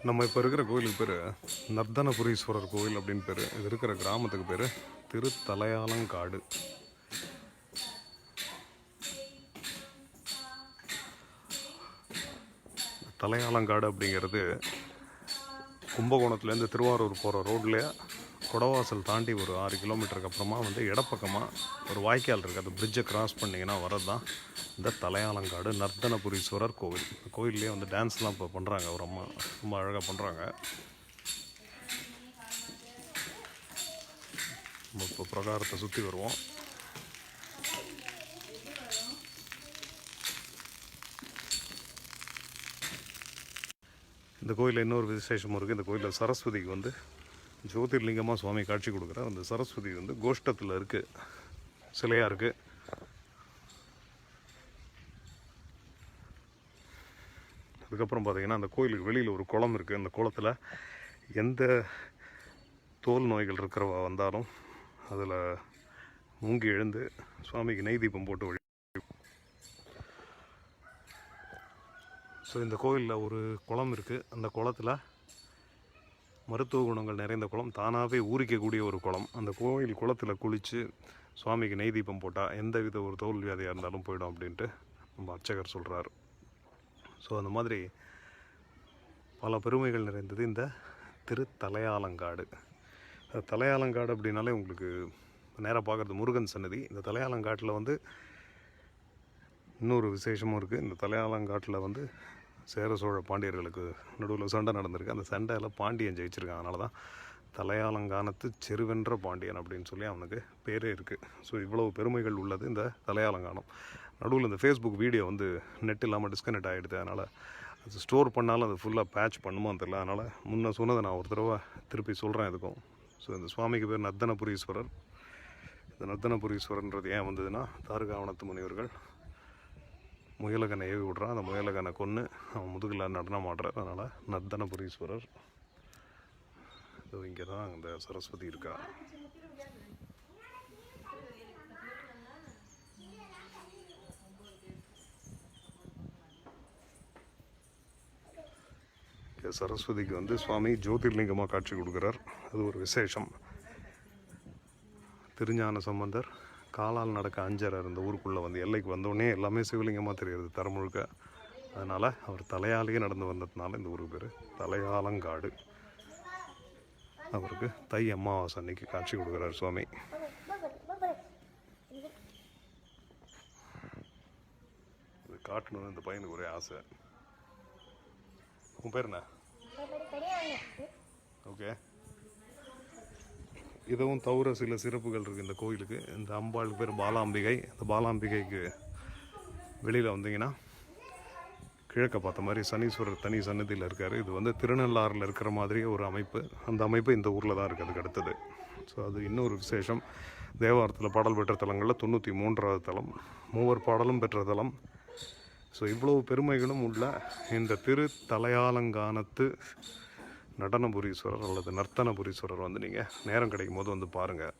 நம்ம இப்போ இருக்கிற கோயிலுக்கு பேர் நர்தனபுரீஸ்வரர் கோயில் அப்படின்னு பேர். இது இருக்கிற கிராமத்துக்கு பேர் திருத்தலையாலங்காடு. தலையாலங்காடு அப்படிங்கிறது கும்பகோணத்துலேருந்து திருவாரூர் போகிற ரோட்லேயே கொடவாசல் தாண்டி ஒரு 6 கிலோமீட்டருக்கு அப்புறமா இடப்பக்கமாக ஒரு வாய்க்கால் இருக்குது. அந்த பிரிட்ஜை கிராஸ் பண்ணிங்கன்னா வரது தான் இந்த தலையாலங்காடு நர்தனபுரீஸ்வரர் கோவில். இந்த கோயிலே டான்ஸ்லாம் இப்போ பண்ணுறாங்க. ஒரு அம்மா ரொம்ப அழகாக பண்ணுறாங்க. நம்ம இப்போ பிரகாரத்தை சுற்றி வருவோம். இந்த கோயிலில் இன்னொரு விசேஷமும் இருக்குது. இந்த கோயிலில் சரஸ்வதிக்கு ஜோதிர்லிங்கமாக சுவாமி காட்சி கொடுக்குறார். அந்த சரஸ்வதி கோஷ்டத்தில் இருக்குது, சிலையாக இருக்குது. அதுக்கப்புறம் பார்த்திங்கன்னா அந்த கோயிலுக்கு வெளியில் ஒரு குளம் இருக்குது. அந்த குளத்தில் எந்த தோல் நோய்கள் இருக்கிறவ வந்தாலும் அதில் மூங்கி எழுந்து சுவாமிக்கு நெய் தீபம் போட்டு வழி. ஸோ இந்த கோயிலில் ஒரு குளம் இருக்குது. அந்த குளத்தில் மருத்துவ குணங்கள் நிறைந்த குளம், தானாகவே ஊறிக்கக்கூடிய ஒரு குளம். அந்த கோயில் குளத்தில் குளித்து சுவாமிக்கு நெய் தீபம் போட்டால் எந்த வித ஒரு தோல் வியாதியாக இருந்தாலும் போயிடும் அப்படின்ட்டு நம்ம அர்ச்சகர் சொல்கிறார். ஸோ அந்த மாதிரி பல பெருமைகள் நிறைந்தது இந்த திருத்தலையாலங்காடு. தலையாலங்காடு அப்படின்னாலே உங்களுக்கு நேராக பார்க்குறது முருகன் சன்னதி. இந்த தலையாலங்காட்டில் இன்னொரு விசேஷமும் இருக்குது. இந்த தலையாலங்காட்டில் சேர சோழ பாண்டியர்களுக்கு நடுவில் சண்டை நடந்திருக்கு. அந்த சண்டையில் பாண்டியன் ஜெயிச்சிருக்கான். அதனால தான் தலையாலங்கானத்து செருவென்ற பாண்டியன் அப்படின்னு சொல்லி அவனுக்கு பேரே இருக்குது. ஸோ இவ்வளவு பெருமைகள் உள்ளது இந்த தலையாலங்கானம். நடுவில் இந்த ஃபேஸ்புக் வீடியோ நெட் இல்லாமல் டிஸ்கனெக்ட் ஆகிடுது. அதனால் அது ஸ்டோர் பண்ணாலும் அது ஃபுல்லாக பேட்ச் பண்ணுமான்னு தெரியல. அதனால் முன்ன சொன்னதை நான் ஒரு தடவை திருப்பி சொல்கிறேன் எதுக்கும். ஸோ இந்த சுவாமிக்கு பேர் நர்தனபுரீஸ்வரர். இந்த நர்தனபுரீஸ்வரன்றது ஏன் வந்ததுன்னா, தாருகாவனத்து முனிவர்கள் முயலகனை ஏவி விட்றான். அந்த முயலகனை கொன்று அவன் முதுகில் நடனம் ஆடுறார். அதனால் நர்தனபுரீஸ்வரர். இங்கே தான் இந்த சரஸ்வதி இருக்கா. சரஸ்வதிக்கு சுவாமி ஜோதிர்லிங்கமாக காட்சி கொடுக்குறார். அது ஒரு விசேஷம். திருஞான சம்பந்தர் காலால் நடக்க அஞ்சரார் இந்த ஊருக்குள்ளே எல்லைக்கு வந்தோடனே எல்லாமே சிவலிங்கமாக தெரியுது தரமுழுக்க. அதனால் அவர் தலையாலேயே நடந்து வந்ததுனால இந்த ஊருக்கு பேர் தலையாலங்காடு. அவருக்கு தை அமாவாசை அன்னைக்கு காட்சி கொடுக்குறார் சுவாமி. இது காட்டணும்னு இந்த பையனுக்கு ஒரே ஆசை. உன் பேர் என்ன? ஓகே. இதுவும் தவிர சில சிறப்புகள் இருக்குது இந்த கோயிலுக்கு. இந்த அம்பாளுக்கு பேர் பாலாம்பிகை. இந்த பாலாம்பிகைக்கு வெளியில் வந்தீங்கன்னா கிழக்க பார்த்த மாதிரி சனீஸ்வரர் தனி சன்னதியில் இருக்கார். இது திருநள்ளாறில் இருக்கிற மாதிரி ஒரு அமைப்பு. அந்த அமைப்பு இந்த ஊரில் தான் இருக்குது. அதுக்கு அடுத்தது ஸோ அது இன்னொரு விசேஷம். தேவாரத்தில் பாடல் பெற்ற தலங்களில் 93வது தலம், மூவர் பாடலும் பெற்ற தலம். ஸோ இவ்வளவு பெருமைகளும் உள்ள இந்த தலையாலங்கானத்து நடனபுரீஸ்வரர் அல்லது நர்த்தனபுரீஸ்வரர் நீங்கள் நேரம் கிடைக்கும் போது பாருங்கள்.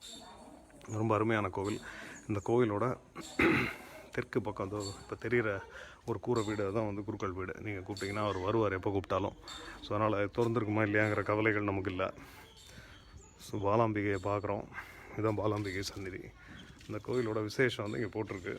ரொம்ப அருமையான கோவில். இந்த கோவிலோட தெற்கு பக்கம் இப்போ தெரிகிற ஒரு கூரை வீடு தான் குருக்கள் வீடு. நீங்கள் கூப்பிட்டிங்கன்னா அவர் வருவார் எப்போ கூப்பிட்டாலும். ஸோ அதனால் திறந்துருக்குமா இல்லையாங்கிற கவலைகள் நமக்கு இல்லை. ஸோ பாலாம்பிகையை பார்க்குறோம். இதுதான் பாலாம்பிகை சந்நிதி. இந்த கோவிலோட விசேஷம் இங்கே போட்டிருக்கு.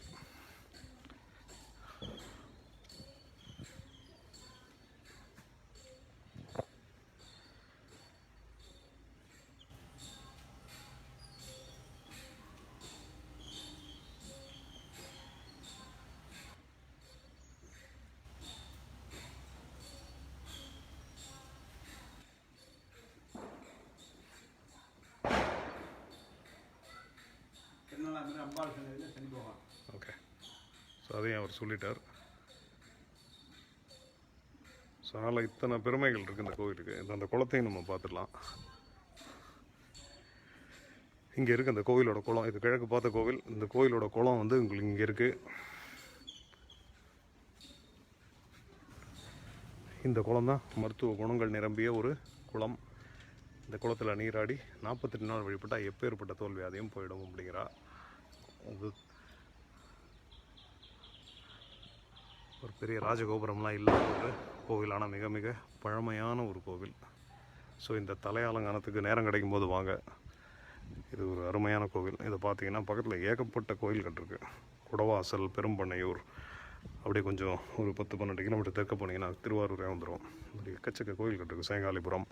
ஓகே. ஸோ அதையும் அவர் சொல்லிட்டார். ஸோ அதனால் இத்தனை பெருமைகள் இருக்குது இந்த கோவிலுக்கு. அந்த குளத்தையும் நம்ம பார்த்துடலாம். இங்கே இருக்குது அந்த கோவிலோட குளம். இது கிழக்கு பார்த்த கோவில். இந்த கோவிலோட குளம் உங்களுக்கு இங்கே இருக்குது. இந்த குளம் தான் மருத்துவ குணங்கள் நிரம்பிய ஒரு குளம். இந்த குளத்தில் நீராடி 48 நாள் வழிபட்டால் எப்பேற்பட்ட தோல் வியாதியும் போயிடும் அப்படிங்கிறா. அது ஒரு பெரிய ராஜகோபுரம்லாம் இல்லாத ஒரு கோவிலான மிக மிக பழமையான ஒரு கோவில். ஸோ இந்த தலையாலங்கானத்துக்கு நேரம் கிடைக்கும் போது வாங்க. இது ஒரு அருமையான கோவில். இதை பார்த்தீங்கன்னா பக்கத்தில் ஏகப்பட்ட கோயில்கள் இருக்குது. குடவாசல், பெரும்பண்ணையூர், அப்படியே கொஞ்சம் ஒரு 10-12 கிலோமீட்டர் தெற்க போனீங்கன்னா திருவாரூரே வந்துடும். இப்படி எக்கச்சக்க கோயில்கள் இருக்குது. சேங்காலிபுரம்,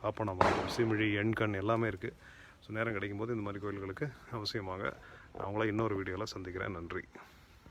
காப்பனாமங்கலம், சிமிழி, எண்கண் எல்லாமே இருக்குது. ஸோ நேரம் கிடைக்கும்போது இந்த மாதிரி கோயில்களுக்கு அவசியமாக நான் உங்களை இன்னொரு வீடியோவில் சந்திக்கிறேன். நன்றி.